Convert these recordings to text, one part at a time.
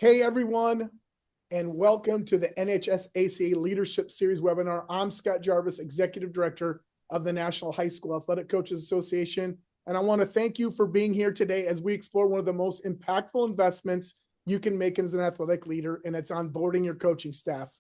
Hey everyone, and welcome to the NHSACA Leadership Series webinar. I'm Scott Garvis, Executive Director of the National High School Athletic Coaches Association, and I want to thank you for being here today as we explore one of the most impactful investments you can make as an athletic leader, and it's onboarding your coaching staff.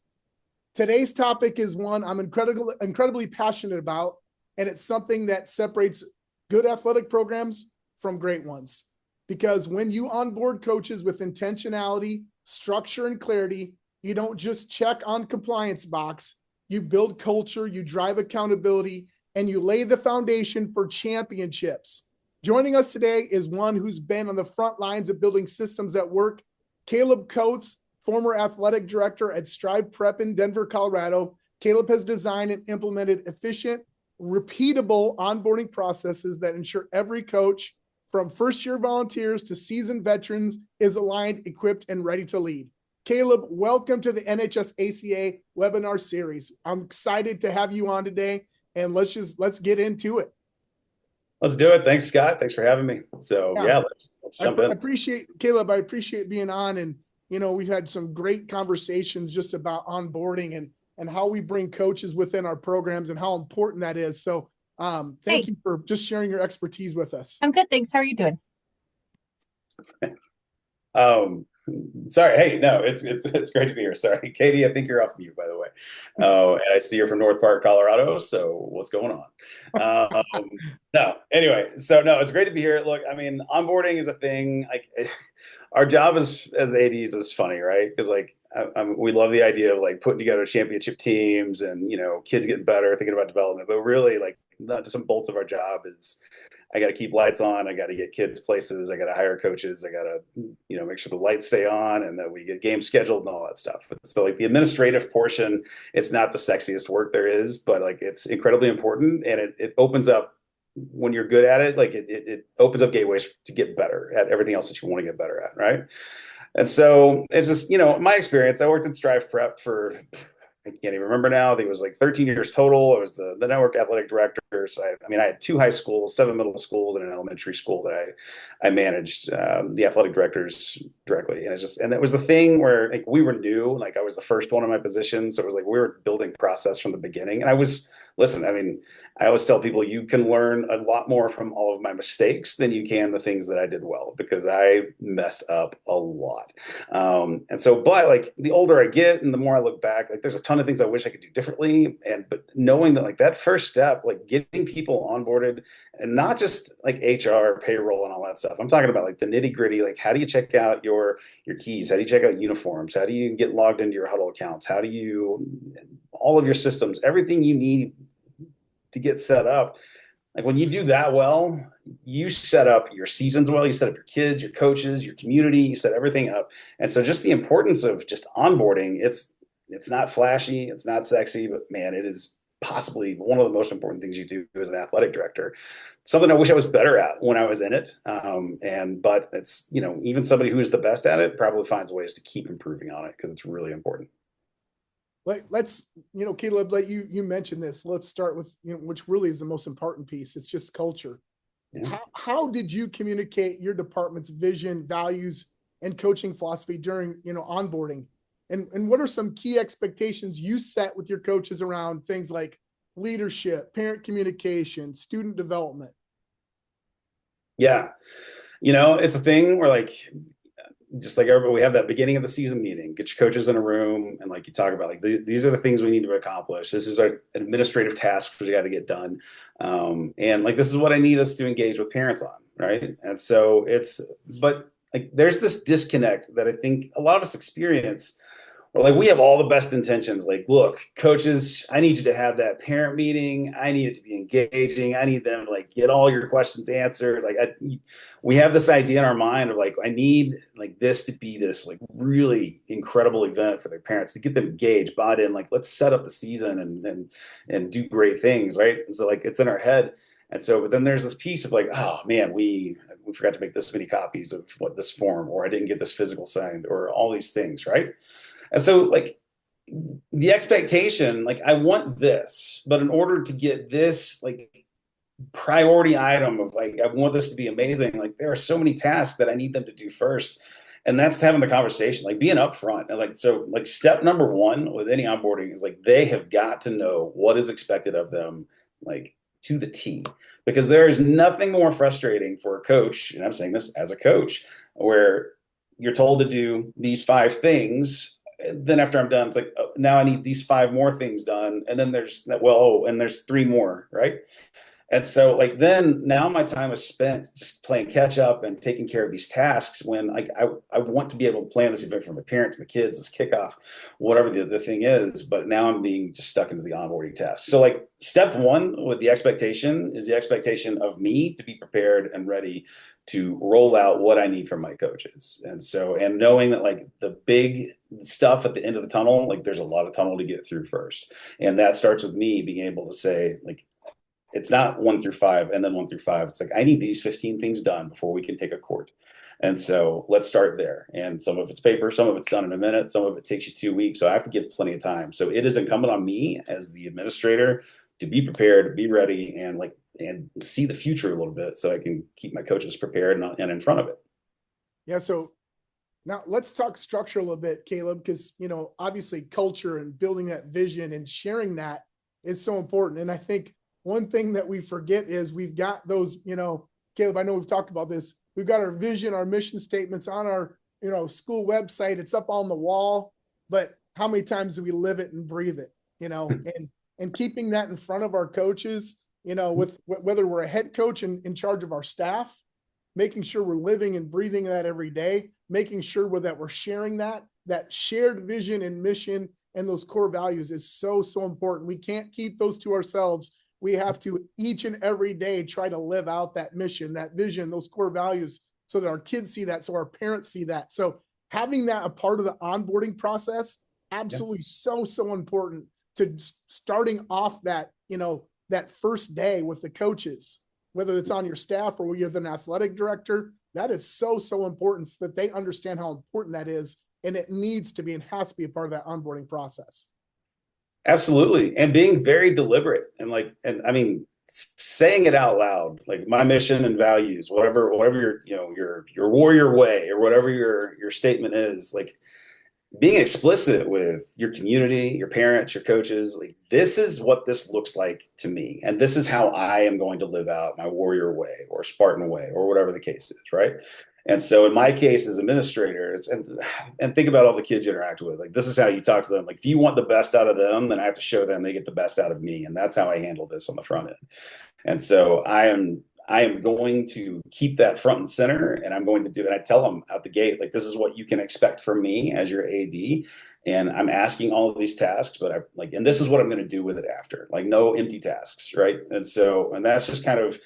Today's topic is one I'm incredibly passionate about, and it's something that separates good athletic programs from great ones. Because when you onboard coaches with intentionality, structure, and clarity, you don't just check on compliance box, you build culture, you drive accountability, and you lay the foundation for championships. Joining us today is one who's been on the front lines of building systems that work, Caleb Coates, former athletic director at Strive Prep in Denver, Colorado. Caleb has designed and implemented efficient, repeatable onboarding processes that ensure every coach, from first-year volunteers to seasoned veterans, is aligned, equipped, and ready to lead. Caleb, welcome to the NHSACA webinar series. I'm excited to have you on today, and let's get into it. Let's do it. Thanks, Scott. Thanks for having me. So let's jump in. I appreciate being on, and we've had some great conversations just about onboarding and how we bring coaches within our programs and how important that is. So thank you for just sharing your expertise with us. I'm good, thanks. How are you doing? Sorry. Hey, no, it's great to be here. Sorry, Katie, I think you're off mute, by the way. And I see you're from North Park, Colorado. So what's going on? No, anyway, it's great to be here. Look, I mean, onboarding is a thing. Like, our job as ADs is funny, right? Because we love the idea of putting together championship teams and kids getting better, thinking about development. But really, not just some bolts of our job is I got to keep lights on. I got to get kids places. I got to hire coaches. I got to, make sure the lights stay on and that we get games scheduled and all that stuff. So the administrative portion, it's not the sexiest work there is, but it's incredibly important. And it opens up, when you're good at it, it opens up gateways to get better at everything else that you want to get better at. Right. And so it's just, my experience, I worked at Strive Prep for, I can't even remember now. I think it was 13 years total. I was the network athletic director. So I had 2 high schools, 7 middle schools, and an elementary school that I managed the athletic directors directly. And it was the thing where we were new. I was the first one in my position, so it was we were building process from the beginning. And I always tell people you can learn a lot more from all of my mistakes than you can the things that I did well, because I messed up a lot. But the older I get and the more I look back, there's a ton of things I wish I could do differently. But knowing that that first step, getting people onboarded, and not just HR, payroll, and all that stuff. I'm talking about the nitty gritty. How do you check out your keys? How do you check out uniforms? How do you get logged into your huddle accounts? How do you, all of your systems, everything you need to get set up. When you do that well, you set up your seasons well, you set up your kids, your coaches, your community, you set everything up. And so just the importance of just onboarding, it's not flashy, it's not sexy, but man, it is possibly one of the most important things you do as an athletic director. Something I wish I was better at when I was in it. But it's, even somebody who is the best at it probably finds ways to keep improving on it, because it's really important. Let's, Caleb, you mentioned this. Let's start with, which really is the most important piece. It's just culture. Yeah. How did you communicate your department's vision, values, and coaching philosophy during, onboarding? And what are some key expectations you set with your coaches around things like leadership, parent communication, student development? Yeah. It's a thing where just like everybody, we have that beginning of the season meeting, get your coaches in a room, and you talk about these are the things we need to accomplish. This is our administrative task we got to get done. And this is what I need us to engage with parents on. Right. And so but there's this disconnect that I think a lot of us experience. Or we have all the best intentions. Look, coaches, I need you to have that parent meeting. I need it to be engaging. I need them to get all your questions answered. We have this idea in our mind of I need this to be this really incredible event for their parents, to get them engaged, bought in. Let's set up the season and do great things, right? And so it's in our head. And so, but then there's this piece of oh man, we forgot to make this many copies of this form, or I didn't get this physical signed, or all these things, right? And so the expectation, I want this, but in order to get this priority item of I want this to be amazing, there are so many tasks that I need them to do first. And that's having the conversation, like being upfront. And like, so like step number one with any onboarding is like, they have got to know what is expected of them, like to the T, because there is nothing more frustrating for a coach. And I'm saying this as a coach, where you're told to do these 5 things. Then after I'm done, it's like, oh, now I need these 5 more things done. And then there's, well, oh, and there's 3 more, right? And so like then now my time is spent just playing catch up and taking care of these tasks when like I want to be able to plan this event for my parents, my kids, this kickoff, whatever the thing is, but now I'm being just stuck into the onboarding task. So like step one with the expectation is the expectation of me to be prepared and ready to roll out what I need from my coaches. And so, and knowing that like the big stuff at the end of the tunnel, like there's a lot of tunnel to get through first. And that starts with me being able to say like, it's not 1 through 5 and then 1 through 5. It's like, I need these 15 things done before we can take a court. And so let's start there. And some of it's paper, some of it's done in a minute, some of it takes you 2 weeks. So I have to give plenty of time. So it is incumbent on me as the administrator to be prepared, to be ready, and like, and see the future a little bit so I can keep my coaches prepared and in front of it. Yeah. So now let's talk structure a little bit, Caleb, because, obviously culture and building that vision and sharing that is so important. And I think one thing that we forget is we've got those, Caleb, I know we've talked about this. We've got our vision, our mission statements on our, school website. It's up on the wall, but how many times do we live it and breathe it, and keeping that in front of our coaches, with whether we're a head coach in charge of our staff, making sure we're living and breathing that every day, making sure that we're sharing that shared vision and mission and those core values is so, so important. We can't keep those to ourselves. We have to each and every day try to live out that mission, that vision, those core values so that our kids see that, so our parents see that. So having that a part of the onboarding process, absolutely so, so important to starting off that, that first day with the coaches, whether it's on your staff or you're an athletic director. That is so, so important so that they understand how important that is. And it needs to be and has to be a part of that onboarding process. Absolutely. And being very deliberate and like, and I mean, saying it out loud, like my mission and values, whatever your warrior way or whatever your statement is, like being explicit with your community, your parents, your coaches, like this is what this looks like to me. And this is how I am going to live out my warrior way or Spartan way or whatever the case is. Right. And so in my case as administrator, and think about all the kids you interact with. Like this is how you talk to them. Like if you want the best out of them, then I have to show them they get the best out of me. And that's how I handle this on the front end. And so I am going to keep that front and center, and I'm going to do it. I tell them out the gate, like this is what you can expect from me as your AD. And I'm asking all of these tasks, but and this is what I'm going to do with it after, like no empty tasks. Right. And so, and that's just kind of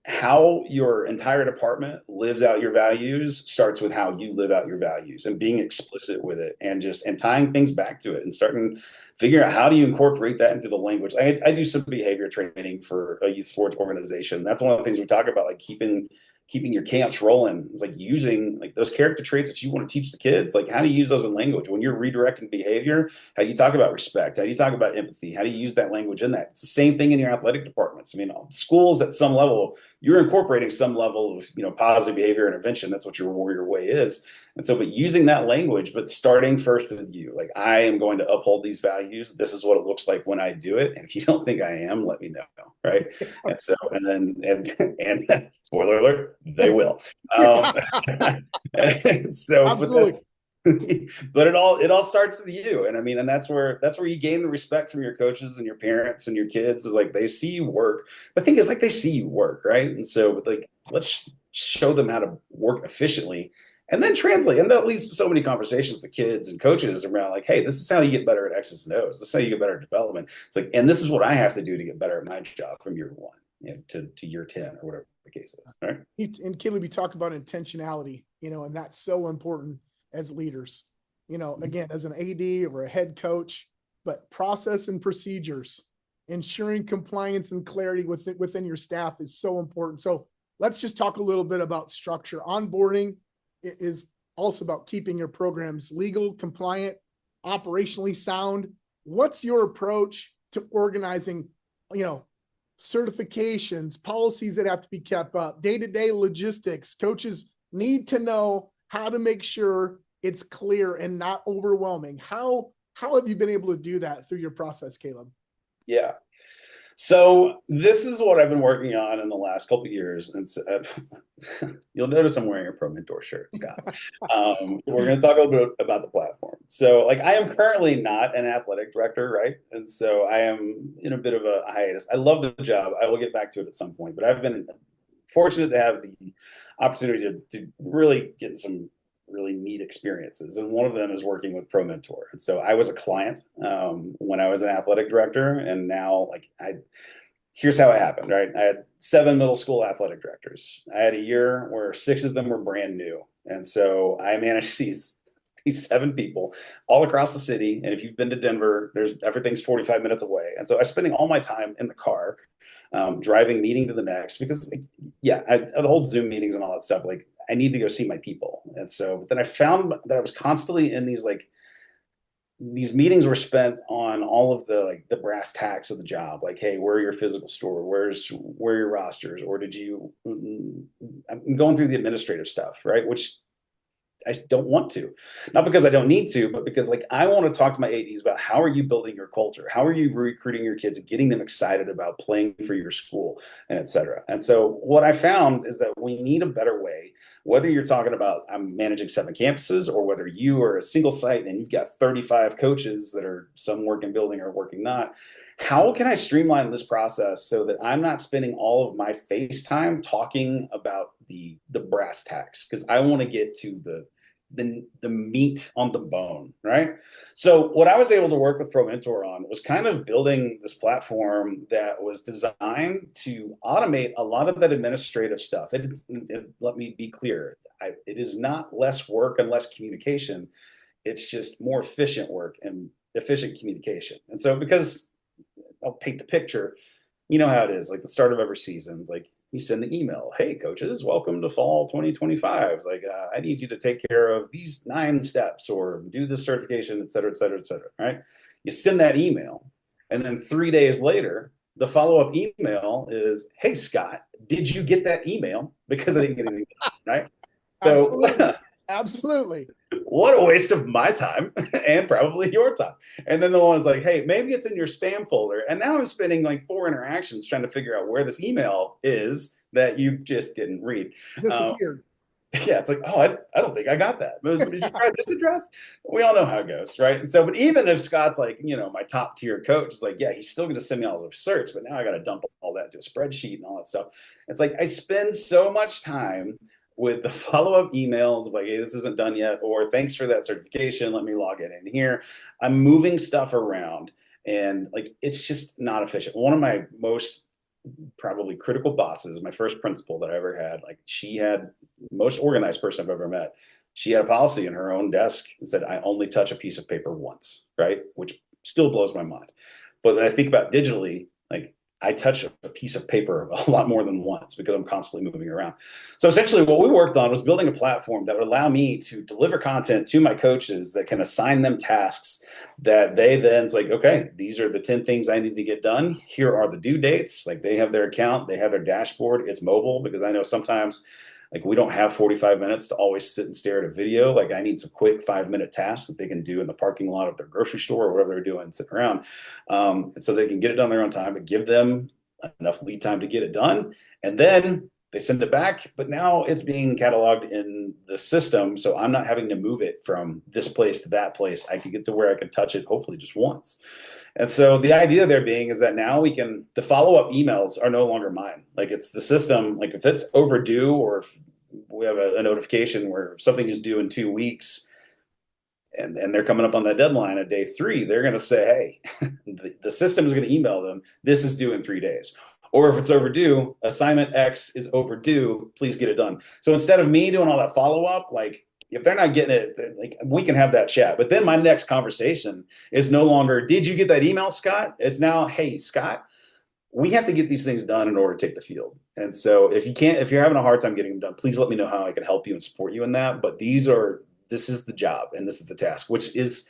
how your entire department lives out your values starts with how you live out your values and being explicit with it and tying things back to it and starting figuring out how do you incorporate that into the language. I do some behavior training for a youth sports organization. That's one of the things we talk about, like keeping your camps rolling. It's like using like those character traits that you want to teach the kids. Like how do you use those in language when you're redirecting behavior? How do you talk about respect? How do you talk about empathy? How do you use that language in that? It's the same thing in your athletic departments. I mean, schools at some level, you're incorporating some level of positive behavior intervention. That's what your warrior way is. And so, but using that language, but starting first with you, like I am going to uphold these values. This is what it looks like when I do it. And if you don't think I am, let me know. Right. And so, and then, and spoiler alert, they will. And so, but it all starts with you. And I mean, and that's where you gain the respect from your coaches and your parents and your kids is like, they see you work. The thing is like, they see you work. Right. And so like, let's show them how to work efficiently and then translate. And that leads to so many conversations with kids and coaches around like, hey, this is how you get better at X's and O's. This is how you get better at development. It's like, and this is what I have to do to get better at my job from year 1 to year 10 or whatever the case is. Right. And Caleb, you talk about intentionality, and that's so important as leaders, again, as an AD or a head coach, but process and procedures, ensuring compliance and clarity within your staff is so important. So let's just talk a little bit about structure. Onboarding is also about keeping your programs legal, compliant, operationally sound. What's your approach to organizing, certifications, policies that have to be kept up, day-to-day logistics? Coaches need to know how to make sure it's clear and not overwhelming. How have you been able to do that through your process, Caleb? Yeah. So this is what I've been working on in the last couple of years, and so, you'll notice I'm wearing a Pro Mentor shirt, Scott. We're going to talk a little bit about the platform. So, like, I am currently not an athletic director, right? And so I am in a bit of a hiatus. I love the job. I will get back to it at some point, but I've been fortunate to have the opportunity to really get some really neat experiences. And one of them is working with Pro Mentor. And so I was a client when I was an athletic director. And now, like, here's how it happened, right? I had 7 middle school athletic directors. I had a year where 6 of them were brand new. And so I managed these 7 people all across the city. And if you've been to Denver, everything's 45 minutes away. And so I was spending all my time in the car, driving meeting to the next, because I'd hold Zoom meetings and all that stuff. Like, I need to go see my people. And so, but then I found that I was constantly in these meetings were spent on all of the brass tacks of the job. Like, hey, where are your physical store? Where are your rosters? Or I'm going through the administrative stuff, right? Which I don't want to, not because I don't need to, but because, like, I want to talk to my ADs about how are you building your culture? How are you recruiting your kids and getting them excited about playing for your school, and et cetera. And so what I found is that we need a better way, whether you're talking about I'm managing 7 campuses, or whether you are a single site and you've got 35 coaches that are some working building or working not. How can I streamline this process so that I'm not spending all of my face time talking about the brass tacks? Because I want to get to the meat on the bone, right? So what I was able to work with Pro Mentor on was kind of building this platform that was designed to automate a lot of that administrative stuff. Let me be clear. It is not less work and less communication. It's just more efficient work and efficient communication. And so, because I'll paint the picture, you know how it is, like the start of every season, it's like you send the email, hey coaches, welcome to fall 2025. It's like, I need you to take care of these 9 steps or do this certification, et cetera, et cetera, et cetera, right? You send that email, and then 3 days later, the follow-up email is, hey Scott, did you get that email? Because I didn't get anything done, right? So Absolutely. What a waste of my time and probably your time. And then the one is like, hey, maybe it's in your spam folder. And now I'm spending like 4 interactions trying to figure out where this email is that you just didn't read. Disappeared. Yeah, it's like, oh, I don't think I got that. But did you try this address? We all know how it goes, right? And so, but even if Scott's like, my top tier coach is like, yeah, he's still going to send me all the certs, but now I got to dump all that into a spreadsheet and all that stuff. It's like I spend so much time with the follow-up emails of like, hey, this isn't done yet, or thanks for that certification, let me log it in here. I'm moving stuff around, and like, it's just not efficient. One of my most probably critical bosses, my first principal that I ever had, like, she had most organized person I've ever met. She had a policy in her own desk and said, I only touch a piece of paper once, right? Which still blows my mind. But when I think about digitally, like, I touch a piece of paper a lot more than once because I'm constantly moving around. So essentially what we worked on was building a platform that would allow me to deliver content to my coaches that can assign them tasks that they then, it's like, okay, these are the 10 things I need to get done. Here are the due dates. Like, they have their account, they have their dashboard. It's mobile, because I know sometimes, like, we don't have 45 minutes to always sit and stare at a video. Like, I need some quick 5-minute tasks that they can do in the parking lot of their grocery store or whatever they're doing, sitting around. And so they can get it done their own time, but give them enough lead time to get it done. And then they send it back, but now it's being cataloged in the system. So I'm not having to move it from this place to that place. I can get to where I can touch it, hopefully just once. And so the idea there being is that now the follow-up emails are no longer mine. Like, it's the system. Like, if it's overdue, or if we have a notification where something is due in 2 weeks, and they're coming up on that deadline at day 3, they're going to say, hey, the system is going to email them, this is due in 3 days. Or if it's overdue, assignment X is overdue, please get it done. So instead of me doing all that follow-up, like, if they're not getting it, like, we can have that chat. But then my next conversation is no longer, did you get that email, Scott? It's now, hey, Scott, we have to get these things done in order to take the field. And so if you're having a hard time getting them done, please let me know how I can help you and support you in that. But this is the job and this is the task, which is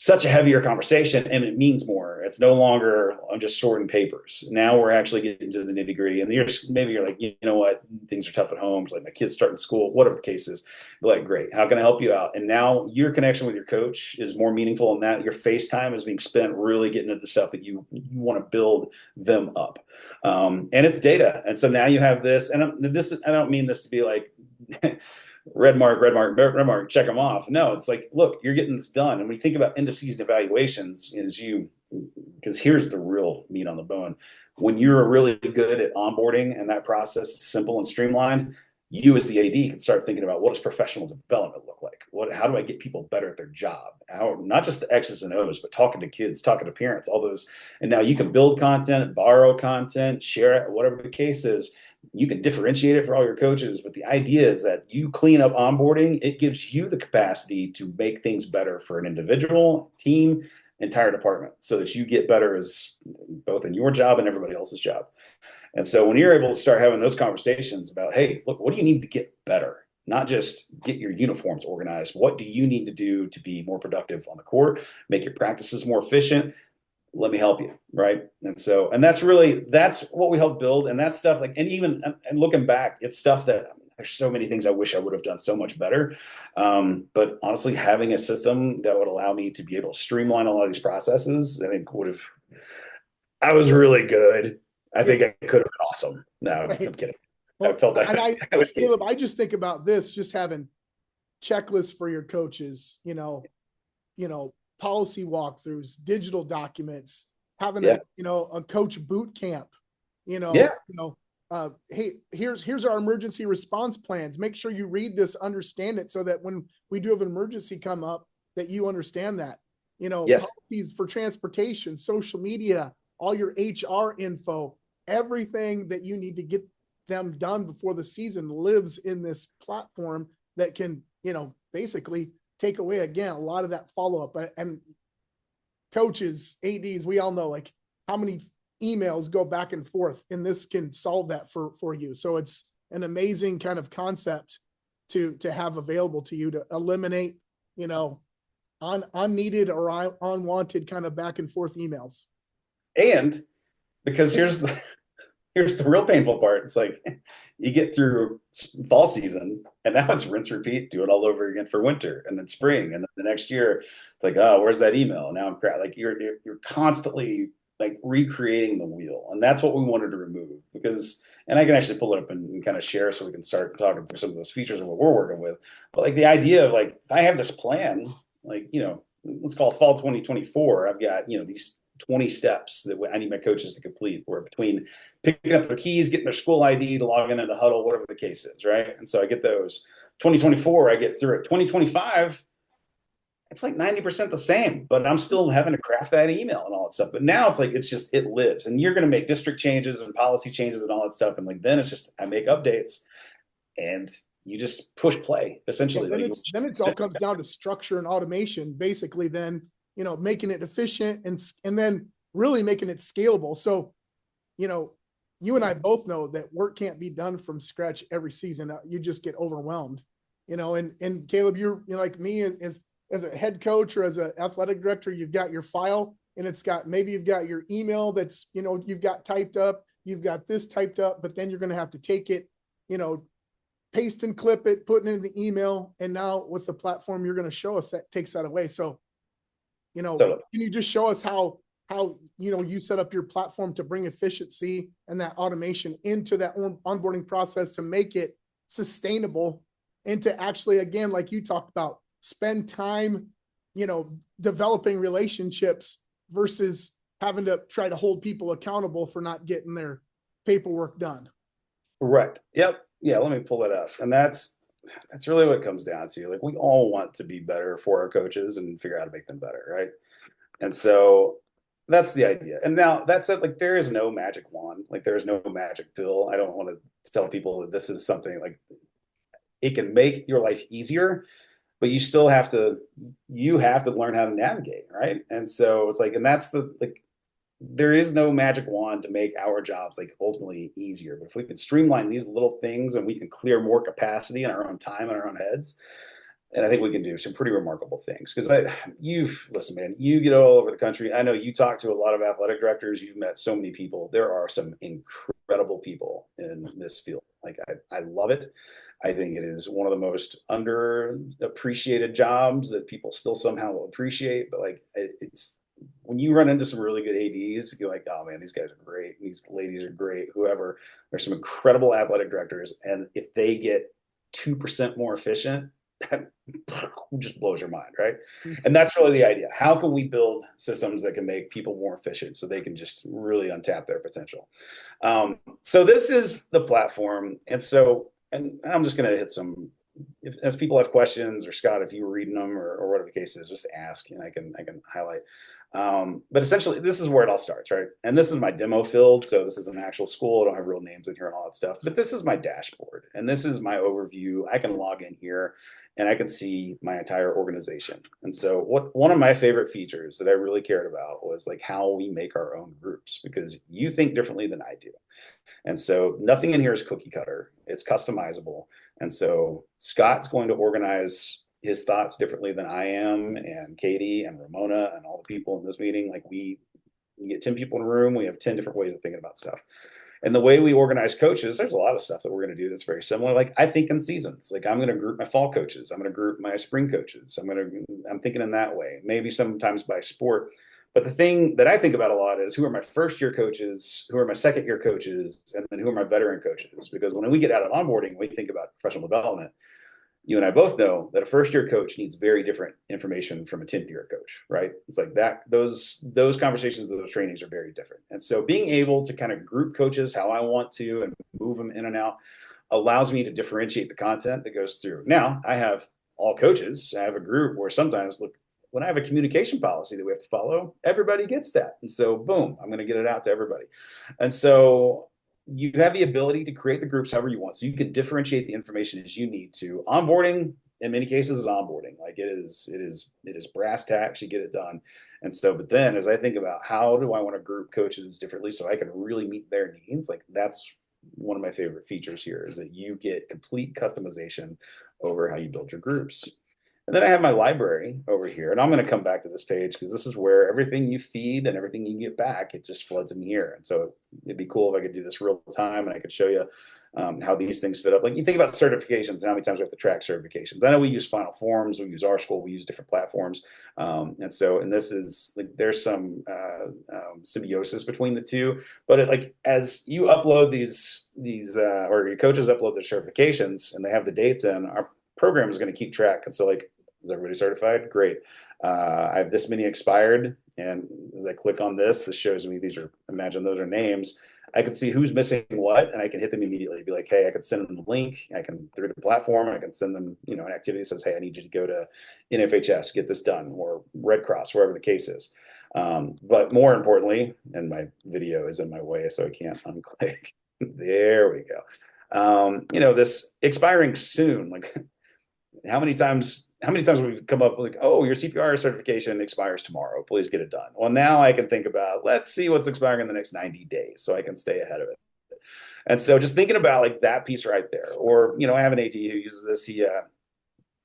such a heavier conversation, and it means more. It's no longer I'm just sorting papers. Now we're actually getting to the nitty gritty. And maybe you're like, you know what, things are tough at home. It's like my kid's starting school, whatever the case is. But like, great, how can I help you out? And now your connection with your coach is more meaningful, and that your face time is being spent really getting into the stuff that you want to build them up. And it's data. And so now you have this, and I don't mean this to be like red mark, check them off. No, it's like, look, you're getting this done. And when you think about end of season evaluations, because here's the real meat on the bone. When you're really good at onboarding and that process is simple and streamlined, you as the AD can start thinking about what does professional development look like? How do I get people better at their job? Not just the X's and O's, but talking to kids, talking to parents, all those. And now you can build content, borrow content, share it, whatever the case is. You can differentiate it for all your coaches, but the idea is that you clean up onboarding. It gives you the capacity to make things better for an individual, team, entire department, so that you get better as both in your job and everybody else's job. And so when you're able to start having those conversations about, hey, look, what do you need to get better? Not just get your uniforms organized. What do you need to do to be more productive on the court, make your practices more efficient? Let me help you, right? And so, and that's what we help build. And that's stuff like, and looking back, it's stuff that there's so many things I wish I would have done so much better. But honestly, having a system that would allow me to be able to streamline a lot of these processes, I think I was really good. I think I could have been awesome. No, right. I'm kidding. Well, I felt like I was Caleb, I just think about this, just having checklists for your coaches, policy walkthroughs, digital documents, having a coach boot camp, hey, here's our emergency response plans. Make sure you read this, understand it, so that when we do have an emergency come up, that you understand that, policies for transportation, social media, all your HR info, everything that you need to get them done before the season lives in this platform that can, basically take away, again, a lot of that follow-up. And coaches, ADs, we all know like how many emails go back and forth, and this can solve that for you. So it's an amazing kind of concept to have available to you to eliminate, unneeded or unwanted kind of back and forth emails. And because here's the real painful part. It's like you get through fall season and now it's rinse, repeat, do it all over again for winter and then spring. And then the next year it's like, oh, where's that email? Now I'm like, you're constantly like recreating the wheel. And that's what we wanted to remove and I can actually pull it up and kind of share so we can start talking through some of those features of what we're working with. But like the idea of like, I have this plan, like, let's call it fall 2024. I've got, these 20 steps that I need my coaches to complete, where between picking up their keys, getting their school ID, to logging into Huddle, whatever the case is, right? And so I get those. 2024, I get through it. 2025, it's like 90% the same, but I'm still having to craft that email and all that stuff. But now it's like, it lives, and you're going to make district changes and policy changes and all that stuff. And like, then it's just, I make updates and you just push play essentially. Yeah, then it's all comes down to structure and automation, basically, then, making it efficient and then really making it scalable. So, you and I both know that work can't be done from scratch every season. You just get overwhelmed, and Caleb, you're like me as a head coach or as an athletic director, you've got your file and maybe you've got your email that's, you've got typed up, you've got this typed up, but then you're going to have to take it, paste and clip it, put it in the email. And now with the platform, you're going to show us that takes that away. So, can you just show us how you set up your platform to bring efficiency and that automation into that onboarding process to make it sustainable and to actually, again, like you talked about, spend time, developing relationships versus having to try to hold people accountable for not getting their paperwork done. Right. Yep. Yeah. Let me pull it up. And that's really what it comes down to. Like, we all want to be better for our coaches and figure out how to make them better. Right. And so that's the idea. And now that said, like, there is no magic wand, like there is no magic pill. I don't want to tell people that this is something like it can make your life easier, but you still have to learn how to navigate. Right. And so it's like, and that's there is no magic wand to make our jobs like ultimately easier. But if we can streamline these little things and we can clear more capacity in our own time and our own heads, And I think we can do some pretty remarkable things because listen, man, you get all over the country. I know you talk to a lot of athletic directors. You've met so many people. There are some incredible people in this field. Like I love it. I think it is one of the most underappreciated jobs that people still somehow will appreciate. But like it's when you run into some really good ADs, you're like, oh man, these guys are great. These ladies are great. Whoever, there's some incredible athletic directors, and if they get 2% more efficient, that just blows your mind, right? And that's really the idea. How can we build systems that can make people more efficient so they can just really untap their potential? So this is the platform. And I'm just going to hit some, as people have questions, or Scott, if you were reading them or whatever the case is, just ask and I can highlight. But essentially, this is where it all starts, right? And this is my demo field. So this is an actual school. I don't have real names in here and all that stuff. But this is my dashboard. And this is my overview. I can log in here and I can see my entire organization. And so one of my favorite features that I really cared about was like how we make our own groups, because you think differently than I do. And so nothing in here is cookie cutter. It's customizable. And so Scott's going to organize his thoughts differently than I am, and Katie and Ramona and all the people in this meeting. Like we get 10 people in a room. We have 10 different ways of thinking about stuff. And the way we organize coaches, there's a lot of stuff that we're going to do that's very similar. Like I think in seasons, like I'm going to group my fall coaches. I'm going to group my spring coaches. I'm thinking in that way, maybe sometimes by sport. But the thing that I think about a lot is who are my first year coaches, who are my second year coaches, and then who are my veteran coaches? Because when we get out of onboarding, we think about professional development. You and I both know that a first year coach needs very different information from a 10th year coach, right? It's like that, those conversations, those trainings are very different. And so being able to kind of group coaches how I want to and move them in and out allows me to differentiate the content that goes through. Now I have all coaches. I have a group where sometimes, look, when I have a communication policy that we have to follow, everybody gets that. And so boom, I'm going to get it out to everybody. And so you have the ability to create the groups however you want. So you can differentiate the information as you need to. Onboarding, in many cases, is onboarding. Like it is brass tacks, you get it done. And so, but then as I think about how do I want to group coaches differently so I can really meet their needs, like that's one of my favorite features here, is that you get complete customization over how you build your groups. And then I have my library over here, and I'm going to come back to this page because this is where everything you feed and everything you get back, it just floods in here. And so it'd be cool if I could do this real time and I could show you how these things fit up. Like you think about certifications and how many times we have to track certifications. I know we use Final Forms, we use our school, we use different platforms. And this is like, there's some symbiosis between the two, but like as you upload these or your coaches upload their certifications and they have the dates in, our program is going to keep track. And so like, is everybody certified? Great. I have this many expired. And as I click on this, this shows me imagine those are names. I can see who's missing what, and I can hit them immediately. Be like, hey, I can send them the link. I can, through the platform, I can send them, an activity that says, hey, I need you to go to NFHS, get this done, or Red Cross, wherever the case is. But more importantly, and my video is in my way, so I can't unclick. There we go. This expiring soon, like how many times we've come up with like, oh, your CPR certification expires tomorrow. Please get it done. Well, now I can think about, let's see what's expiring in the next 90 days so I can stay ahead of it. And so just thinking about like that piece right there, or, I have an AD who uses this.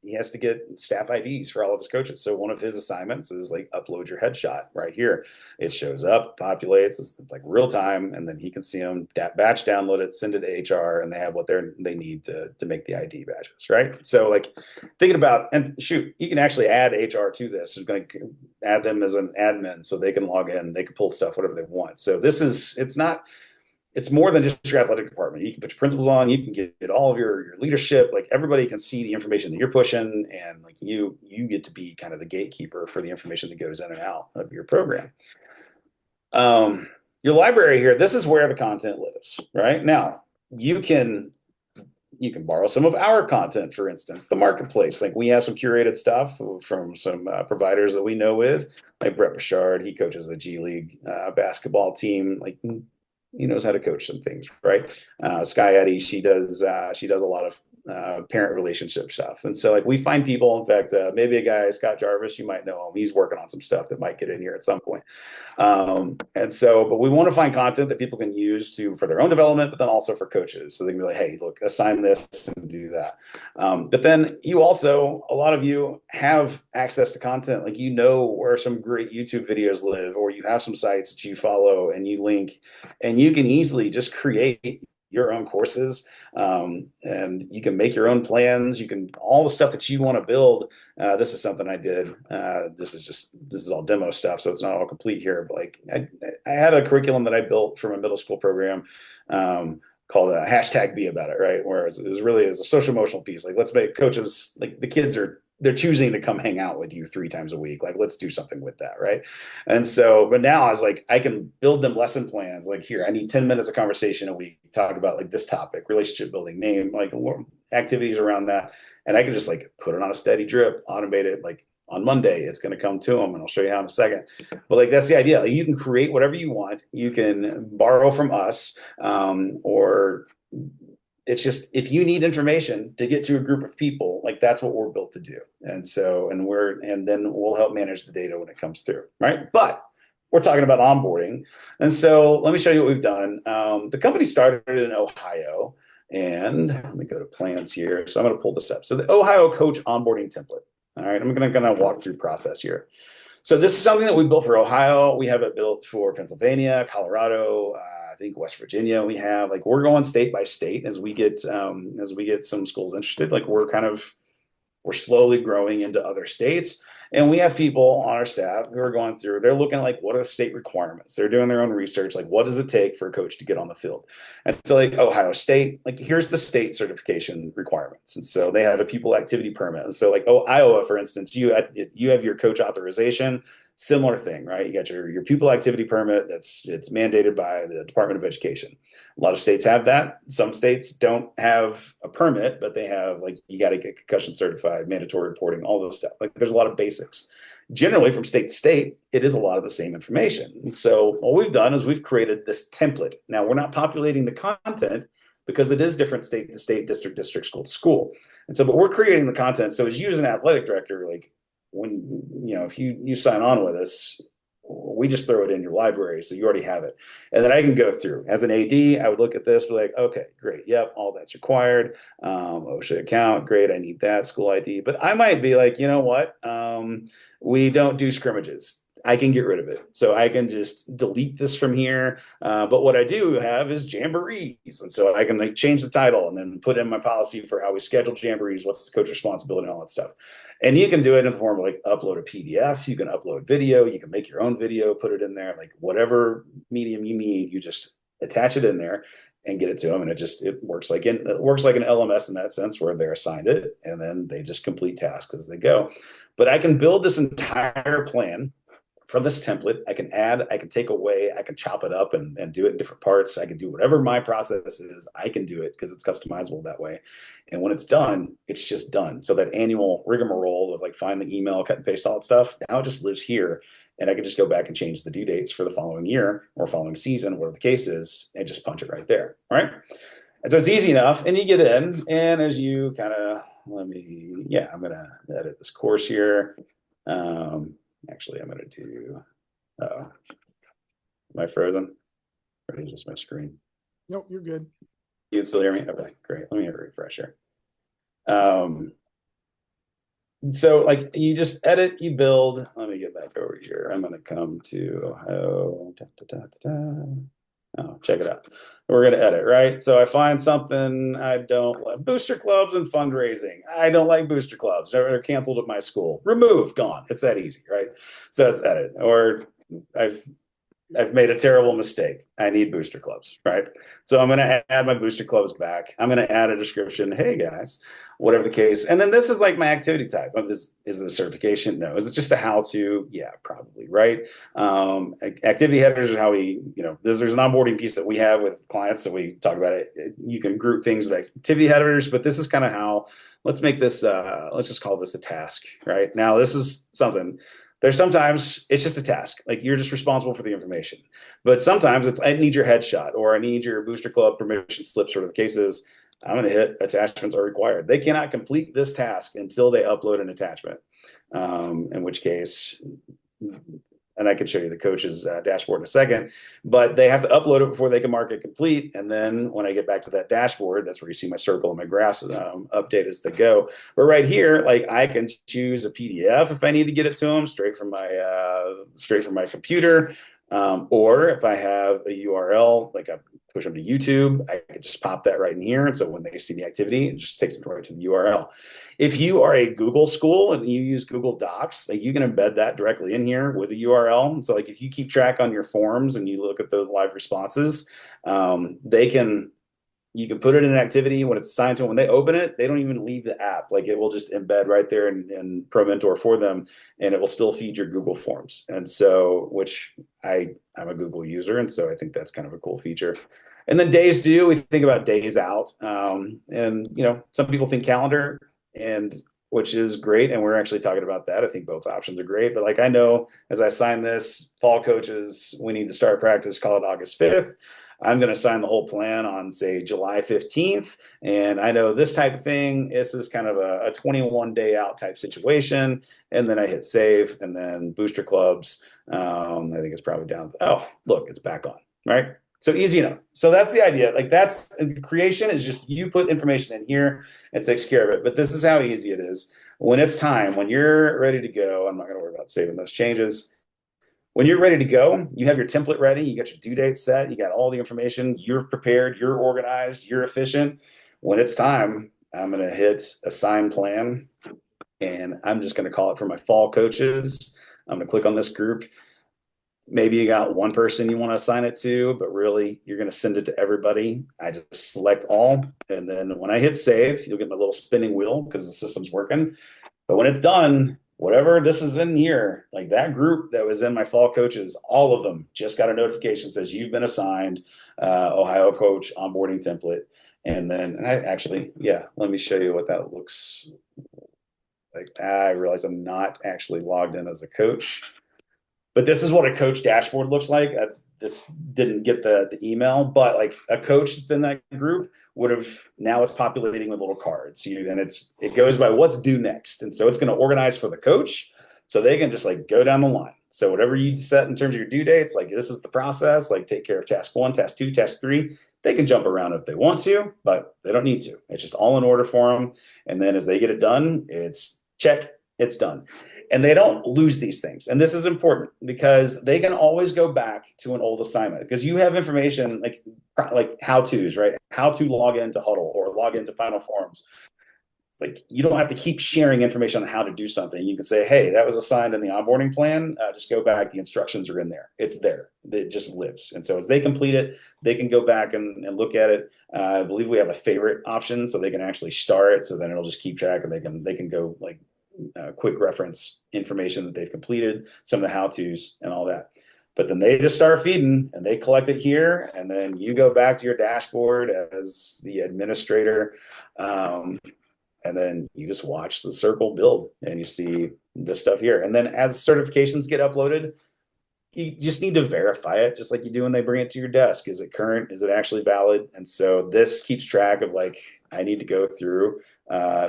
He has to get staff IDs for all of his coaches. So one of his assignments is like upload your headshot right here. It shows up, populates, it's like real time, and then he can see them, batch download it, send it to HR, and they have what they need to make the ID badges, right? So like thinking about, and shoot, you can actually add HR to this. It's going to add them as an admin so they can log in, they can pull stuff, whatever they want. So it's more than just your athletic department. You can put your principals on, you can get all of your leadership, like everybody can see the information that you're pushing, and like you get to be kind of the gatekeeper for the information that goes in and out of your program. Your library here, this is where the content lives, right? Now, you can borrow some of our content, for instance, the marketplace. Like we have some curated stuff from some providers that we know with, like Brett Bouchard, he coaches a G League basketball team. Like he knows how to coach some things, right? Sky Eddy, she does a lot of parent relationship stuff. And so like we find people, in fact, maybe a guy, Scott Jarvis, you might know him. He's working on some stuff that might get in here at some point. But we want to find content that people can use for their own development, but then also for coaches. So they can be like, hey, look, assign this and do that. But then a lot of you have access to content, like where some great YouTube videos live, or you have some sites that you follow and you link, and you can easily just create your own courses, and you can make your own plans. You can all the stuff that you want to build. This is something I did. This is all demo stuff, so it's not all complete here. But like I had a curriculum that I built from a middle school program called hashtag Be About It, right? Where it was really as a social emotional piece. Like let's make coaches, like the kids they're choosing to come hang out with you 3 times a week. Like, let's do something with that. Right. And so, but now I was like, I can build them lesson plans. Like here, I need 10 minutes of conversation a week, talk about like this topic, relationship building, name, like activities around that. And I can just like put it on a steady drip, automate it. Like on Monday, it's going to come to them, and I'll show you how in a second. But like, that's the idea. Like, you can create whatever you want. You can borrow from us, or it's just, if you need information to get to a group of people, like that's what we're built to do. And so, and then we'll help manage the data when it comes through, right? But we're talking about onboarding. And so let me show you what we've done. The company started in Ohio, and let me go to plans here. So I'm going to pull this up. So the Ohio coach onboarding template. All right. I'm going to walk through process here. So this is something that we built for Ohio. We have it built for Pennsylvania, Colorado, I think West Virginia. We're going state by state as we get some schools interested. Like we're slowly growing into other states, and we have people on our staff who are going through. They're looking at like, what are the state requirements? They're doing their own research. Like, what does it take for a coach to get on the field? And so like Ohio State, like here's the state certification requirements. And so they have a people activity permit. And so like, Iowa, for instance, you have your coach authorization. Similar thing, right? You got your pupil activity permit it's mandated by the Department of Education. A lot of states have that. Some states don't have a permit, but they have like, you got to get concussion certified, mandatory reporting, all those stuff. Like there's a lot of basics. Generally from state to state, it is a lot of the same information. And so what we've done is we've created this template. Now we're not populating the content because it is different state to state, district to district, school to school. And so, but we're creating the content. So as you as an athletic director, like, when if you sign on with us, we just throw it in your library, so you already have it. And then I can go through as an AD. I would look at this, be like, okay, great, yep, all that's required. OSHA account, great, I need that, school ID. But I might be like, you know what, we don't do scrimmages. I can get rid of it. So I can just delete this from here. But what I do have is jamborees. And so I can like change the title and then put in my policy for how we schedule jamborees, what's the coach responsibility and all that stuff. And you can do it in the form of like upload a PDF. You can upload video. You can make your own video, put it in there, like whatever medium you need, you just attach it in there and get it to them. And it works like an LMS in that sense, where they're assigned it and then they just complete tasks as they go. But I can build this entire plan from this template. I can add, I can take away, I can chop it up and do it in different parts. I can do whatever my process is. I can do it because it's customizable that way. And when it's done, it's just done. So that annual rigmarole of like find the email, cut and paste, all that stuff, now it just lives here. And I can just go back and change the due dates for the following year or following season, whatever the case is, and just punch it right there. All right. And so it's easy enough. And you get in, and as you kind of, I'm going to edit this course here. Actually, I'm going to do, am I frozen? Or is just my screen? Nope, you're good. You can still hear me? Okay, great. Let me hit refresh here. So like you just edit, you build. Let me get back over here. I'm going to come to Ohio. Oh, check it out. We're going to edit, right? So I find something I don't like. Booster clubs and fundraising. I don't like booster clubs. They're canceled at my school. Remove, gone. It's that easy, right? So it's edit. Or I've made a terrible mistake. I need booster clubs, right? So I'm going to add my booster clubs back. I'm going to add a description. Hey guys, whatever the case. And then this is like my activity type. Is it a certification? No. Is it just a how-to? Yeah, probably, right? Activity headers are how there's an onboarding piece that we have with clients that we talk about it. You can group things like activity headers, but this is kind of how, let's make this, let's just call this a task, right? Now, this is something. There's sometimes it's just a task. Like you're just responsible for the information. But sometimes it's, I need your headshot or I need your booster club permission slip, sort of the cases. I'm going to hit attachments are required. They cannot complete this task until they upload an attachment, in which case, and I can show you the coach's dashboard in a second, but they have to upload it before they can mark it complete. And then when I get back to that dashboard, that's where you see my circle and my graphs update as they go. But right here, like I can choose a PDF if I need to get it to them straight from my computer. Or if I have a URL, like I push them to YouTube, I can just pop that right in here. And so when they see the activity, it just takes them right to the URL. If you are a Google school and you use Google Docs, like you can embed that directly in here with a URL. And so like if you keep track on your forms and you look at the live responses, you can put it in an activity when it's assigned to them. When they open it, they don't even leave the app. Like it will just embed right there in ProMentor for them, and it will still feed your Google Forms. And so, which I'm a Google user, and so I think that's kind of a cool feature. And then days due, we think about days out. And some people think calendar, and which is great. And we're actually talking about that. I think both options are great. But like I know as I sign this, fall coaches, we need to start practice, call it August 5th. I'm going to sign the whole plan on, say, July 15th. And I know this type of thing, this is kind of a 21 day out type situation. And then I hit save, and then booster clubs. I think it's probably down. Oh, look, it's back on, right? So easy enough. So that's the idea. Like creation is just you put information in here, it takes care of it. But this is how easy it is. When it's time, when you're ready to go, I'm not going to worry about saving those changes. When you're ready to go, you have your template ready, you got your due date set, you got all the information, you're prepared, you're organized, you're efficient. When it's time, I'm going to hit assign plan, and I'm just going to call it for my fall coaches. I'm going to click on this group. Maybe you got one person you want to assign it to, but really you're going to send it to everybody. I just select all. And then when I hit save, you'll get my little spinning wheel because the system's working. But when it's done, whatever this is in here, like that group that was in my fall coaches, all of them just got a notification that says you've been assigned Ohio coach onboarding template. And let me show you what that looks like. I realize I'm not actually logged in as a coach, but this is what a coach dashboard looks like. This didn't get the email, but like a coach that's in that group would have, now it's populating with little cards. And it goes by what's due next. And so it's going to organize for the coach so they can just like go down the line. So whatever you set in terms of your due dates, like this is the process, like take care of task 1, task 2, task 3. They can jump around if they want to, but they don't need to. It's just all in order for them. And then as they get it done, it's check, it's done. And they don't lose these things. And this is important because they can always go back to an old assignment because you have information like how-tos, right? How to log into Huddle or log into Final Forms. It's like you don't have to keep sharing information on how to do something. You can say, hey, that was assigned in the onboarding plan. Just go back. The instructions are in there. It's there. It just lives. And so as they complete it, they can go back and look at it. I believe we have a favorite option so they can actually star it. So then it'll just keep track and they can go like quick reference information that they've completed, some of the how-tos and all that. But then they just start feeding and they collect it here. And then you go back to your dashboard as the administrator. And then you just watch the circle build and you see this stuff here. And then as certifications get uploaded, you just need to verify it just like you do when they bring it to your desk. Is it current? Is it actually valid? And so this keeps track of like, I need to go through,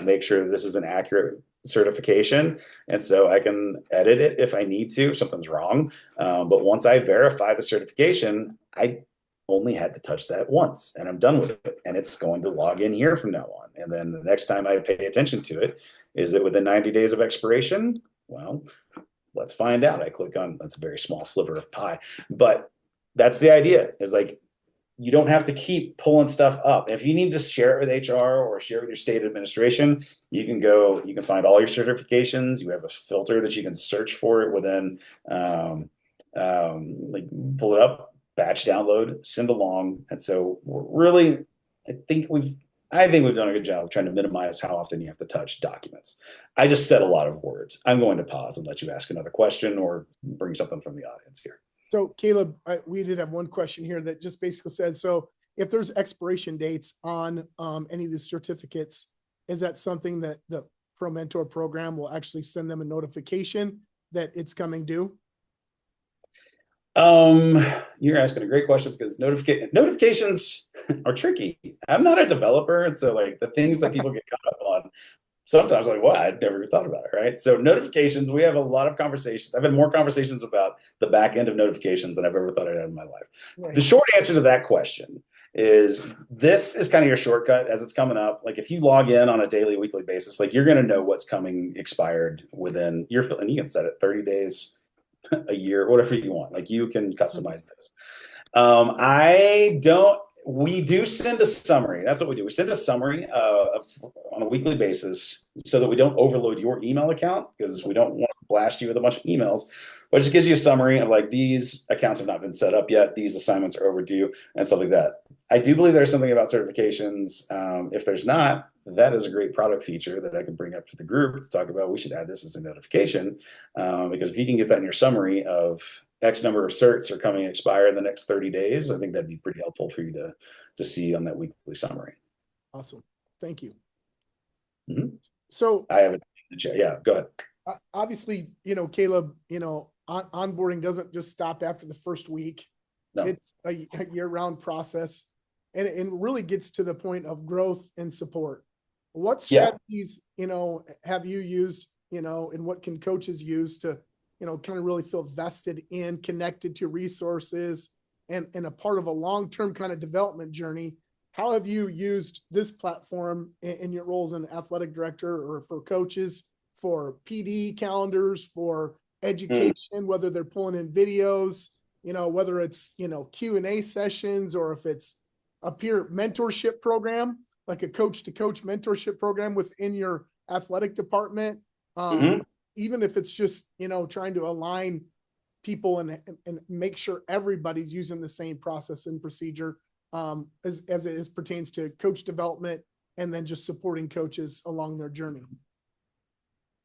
make sure that this is an accurate certification. And so I can edit it if I need to, if something's wrong. But once I verify the certification, I only had to touch that once and I'm done with it. And it's going to log in here from now on. And then the next time I pay attention to it, is it within 90 days of expiration? Well, let's find out. I click on, that's a very small sliver of pie, but that's the idea is like, you don't have to keep pulling stuff up. If you need to share it with HR or share it with your state administration, you can find all your certifications. You have a filter that you can search for it within, like pull it up, batch download, send along. And so really, I think we've done a good job of trying to minimize how often you have to touch documents. I just said a lot of words. I'm going to pause and let you ask another question or bring something from the audience here. So Caleb, we did have one question here that just basically said, so if there's expiration dates on any of these certificates, is that something that the ProMentor program will actually send them a notification that it's coming due? Um, you're asking a great question because notifications are tricky. I'm not a developer, and so like the things that people get caught up on, sometimes I'm like, wow, I'd never thought about it, right? So notifications, we have a lot of conversations. I've had more conversations about the back end of notifications than I've ever thought I'd had in my life. The Right. short answer to that question is this is kind of your shortcut as it's coming up. Like if you log in on a daily, weekly basis, like you're going to know what's coming expired within your, and you can set it 30 days, a year, whatever you want. Like you can customize this. I don't. We do send a summary. That's what we do. We send a summary on a weekly basis so that we don't overload your email account because we don't want to blast you with a bunch of emails. But it just gives you a summary of like these accounts have not been set up yet. These assignments are overdue and stuff like that. I do believe there's something about certifications. If there's not, that is a great product feature that I can bring up to the group to talk about. We should add this as a notification because if you can get that in your summary of X number of certs are coming expire in the next 30 days, I think that'd be pretty helpful for you to see on that weekly summary. Awesome. Thank you. Mhm. So I haven't. Yeah, go ahead. obviously, Caleb, onboarding doesn't just stop after the first week. No. It's a year-round process, and it really gets to the point of growth and support. What strategies, have you used, and what can coaches use to, kind of really feel vested in, connected to resources, and a part of a long-term kind of development journey? How have you used this platform in your roles as an athletic director or for coaches, for PD calendars, for education, whether they're pulling in videos, whether it's, Q&A sessions, or if it's a peer mentorship program, like a coach to coach mentorship program within your athletic department. Mm-hmm. Even if it's just, trying to align people and make sure everybody's using the same process and procedure as it pertains to coach development and then just supporting coaches along their journey.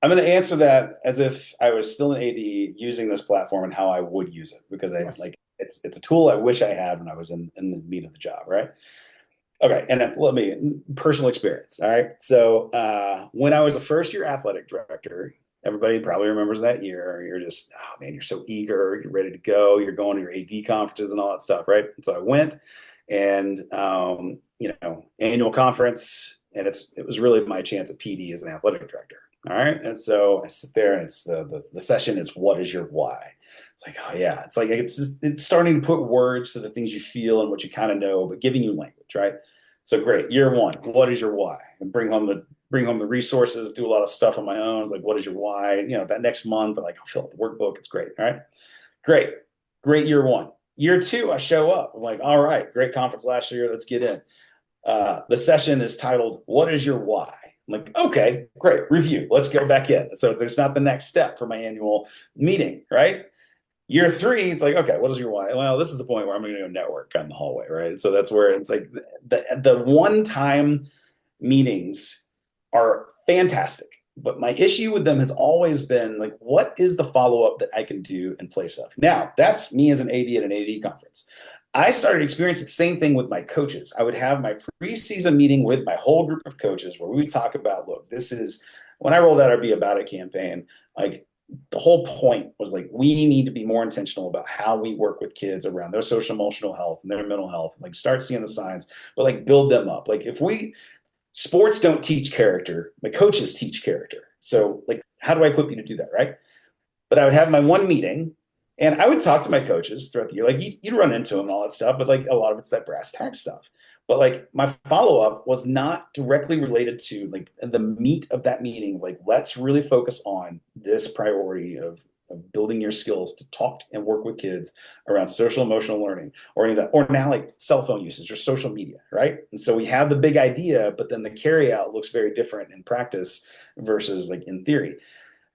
I'm going to answer that as if I was still an AD using this platform and how I would use it because I like it's a tool I wish I had when I was in the meat of the job, right? Okay, and let me personal experience. All right, so when I was a first year athletic director, everybody probably remembers that year. You're just, oh man, you're so eager, you're ready to go, you're going to your AD conferences and all that stuff, right? And so I went, and annual conference, and it was really my chance at PD as an athletic director. All right, and so I sit there, and it's the session is what is your why? It's like, oh yeah, it's like it's starting to put words to the things you feel and what you kind of know, but giving you language, right? So great, year one, what is your why? And bring home the resources, do a lot of stuff on my own. It's like, what is your why? That next month, I I'll fill out the workbook. It's great. All right, great year one. Year two, I show up. I'm like, all right, great conference last year. Let's get in. The session is titled, "What is your why?" I'm like, okay, great, review. Let's go back in. So there's not the next step for my annual meeting, right? Year three, it's like, okay, what is your why? Well, this is the point where I'm going to go network on the hallway, right? So that's where it's like the one-time meetings are fantastic. But my issue with them has always been like, what is the follow-up that I can do in place of? Now, that's me as an AD at an AD conference. I started experiencing the same thing with my coaches. I would have my preseason meeting with my whole group of coaches where we would talk about, look, this is when I rolled out our Be About It campaign, like the whole point was like, we need to be more intentional about how we work with kids around their social emotional health and their mental health, like start seeing the signs, but like build them up. Like sports don't teach character, my coaches teach character. So like, how do I equip you to do that? Right. But I would have my one meeting and I would talk to my coaches throughout the year. Like you'd run into them and all that stuff, but like a lot of it's that brass tax stuff. But like my follow up was not directly related to like the meat of that meeting. Like, let's really focus on this priority of building your skills to talk and work with kids around social emotional learning or any of that, or now like cell phone usage or social media, right? And so we have the big idea, but then the carry out looks very different in practice versus like in theory.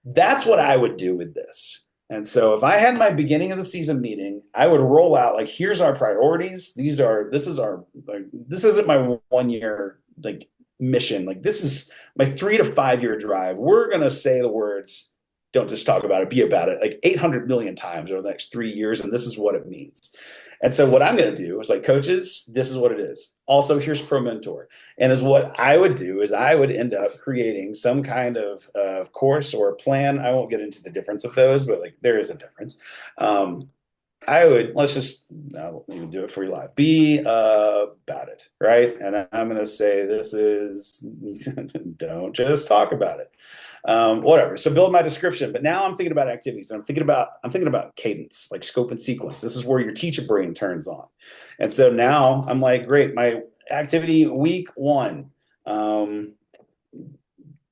That's what I would do with this. And so if I had my beginning of the season meeting, I would roll out like, here's our priorities. This isn't my 1 year like mission. Like this is my 3 to 5 year drive. We're going to say the words, don't just talk about it, be about it like 800 million times over the next 3 years. And this is what it means. And so what I'm going to do is like, coaches, this is what it is. Also, here's Pro Mentor. And is what I would do is I would end up creating some kind of course or plan. I won't get into the difference of those, but like there is a difference. I would, let's just, I'll even do it for you live. Be about it, right? And I'm going to say this is, don't just talk about it. Whatever. So build my description. But now I'm thinking about activities. And I'm thinking about cadence, like scope and sequence. This is where your teacher brain turns on. And so now I'm like, great, my activity week 1.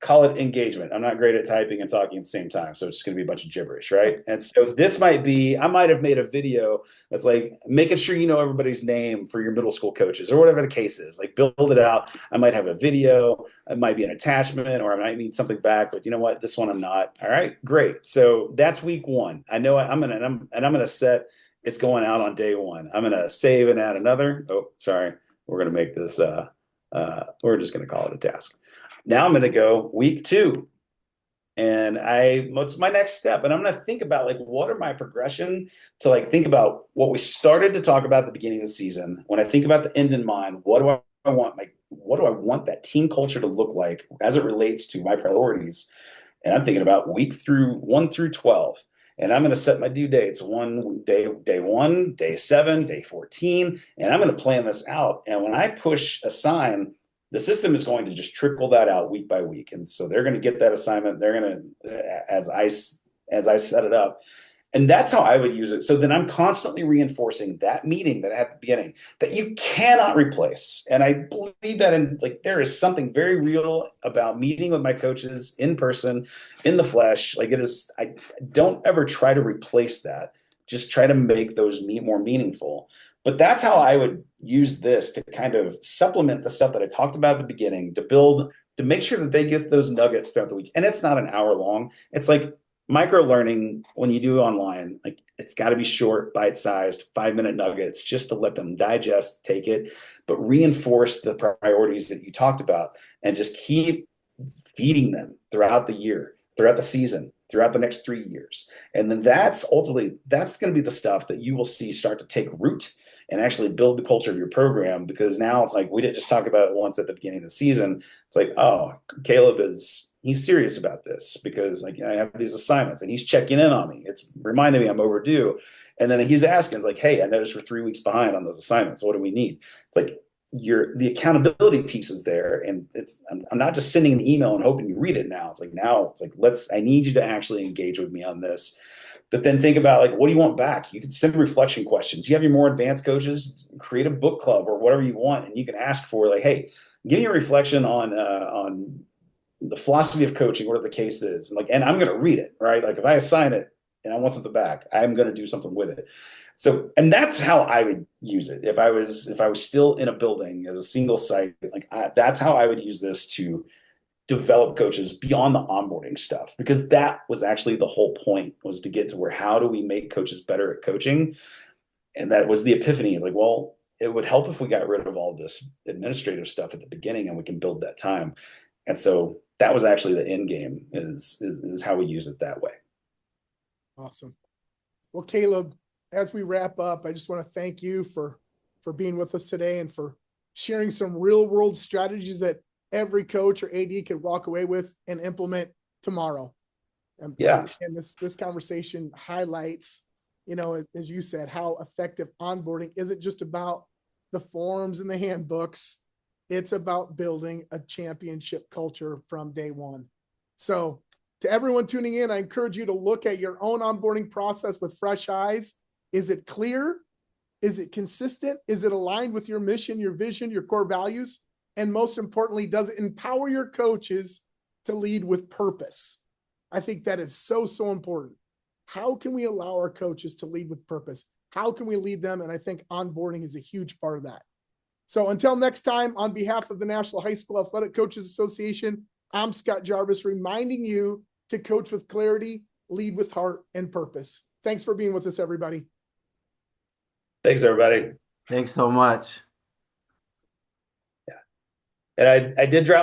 Call it engagement. I'm not great at typing and talking at the same time, so it's just going to be a bunch of gibberish, right? And so this might be, I might have made a video that's like making sure you know everybody's name for your middle school coaches or whatever the case is. Like build it out. I might have a video, it might be an attachment, or I might need something back, but you know what? This one I'm not. All right, great. So that's week 1. I know I'm gonna set it's going out on day 1. I'm gonna save and add another. Oh, sorry. We're gonna make this we're just gonna call it a task. Now I'm going to go week 2, and what's my next step? And I'm going to think about like, what are my progression to like think about what we started to talk about at the beginning of the season. When I think about the end in mind, what do I want that team culture to look like as it relates to my priorities? And I'm thinking about week 1 through 12. And I'm going to set my due dates day 1, day 7, day 14. And I'm going to plan this out. And when I push assign, the system is going to just trickle that out week by week. And so they're going to get that assignment. They're going to, as I set it up. And that's how I would use it. So then I'm constantly reinforcing that meeting that I had at the beginning that you cannot replace. And I believe that there is something very real about meeting with my coaches in person, in the flesh. Like it is, I don't ever try to replace that. Just try to make those more meaningful. But that's how I would use this to kind of supplement the stuff that I talked about at the beginning to make sure that they get those nuggets throughout the week. And it's not an hour long. It's like micro learning when you do online, like it's got to be short, bite-sized, 5-minute nuggets just to let them digest, take it, but reinforce the priorities that you talked about and just keep feeding them throughout the year, throughout the season, throughout the next 3 years. And then that's going to be the stuff that you will see start to take root and actually build the culture of your program, because now it's like we didn't just talk about it once at the beginning of the season. It's like, oh, Caleb he's serious about this because like I have these assignments and he's checking in on me. It's reminding me I'm overdue. And then he's asking, it's like, hey, I noticed we're 3 weeks behind on those assignments. What do we need? It's like the accountability piece is there. And I'm not just sending an email and hoping you read it now. It's like I need you to actually engage with me on this. But then think about like, what do you want back? You can send reflection questions. You have your more advanced coaches, create a book club or whatever you want. And you can ask for like, hey, give me a reflection on the philosophy of coaching, whatever the case is. And I'm going to read it, right? Like if I assign it and I want something back, I'm going to do something with it. So, and that's how I would use it. If I was still in a building as a single site, that's how I would use this to develop coaches beyond the onboarding stuff, because that was actually the whole point, was to get to where, how do we make coaches better at coaching? And that was the epiphany. Is like, well, it would help if we got rid of all this administrative stuff at the beginning and we can build that time. And so that was actually the end game, is how we use it that way. Awesome. Well, Caleb, as we wrap up, I just want to thank you for being with us today and for sharing some real world strategies that every coach or AD could walk away with and implement tomorrow. And yeah, and this conversation highlights, as you said, how effective onboarding isn't just about the forms and the handbooks. It's about building a championship culture from day one. So to everyone tuning in, I encourage you to look at your own onboarding process with fresh eyes. Is it clear? Is it consistent? Is it aligned with your mission, your vision, your core values? And most importantly, does it empower your coaches to lead with purpose? I think that is so, so important. How can we allow our coaches to lead with purpose? How can we lead them? And I think onboarding is a huge part of that. So until next time, on behalf of the National High School Athletic Coaches Association, I'm Scott Jarvis, reminding you to coach with clarity, lead with heart and purpose. Thanks for being with us, everybody. Thanks, everybody. Thanks so much. And I did drop my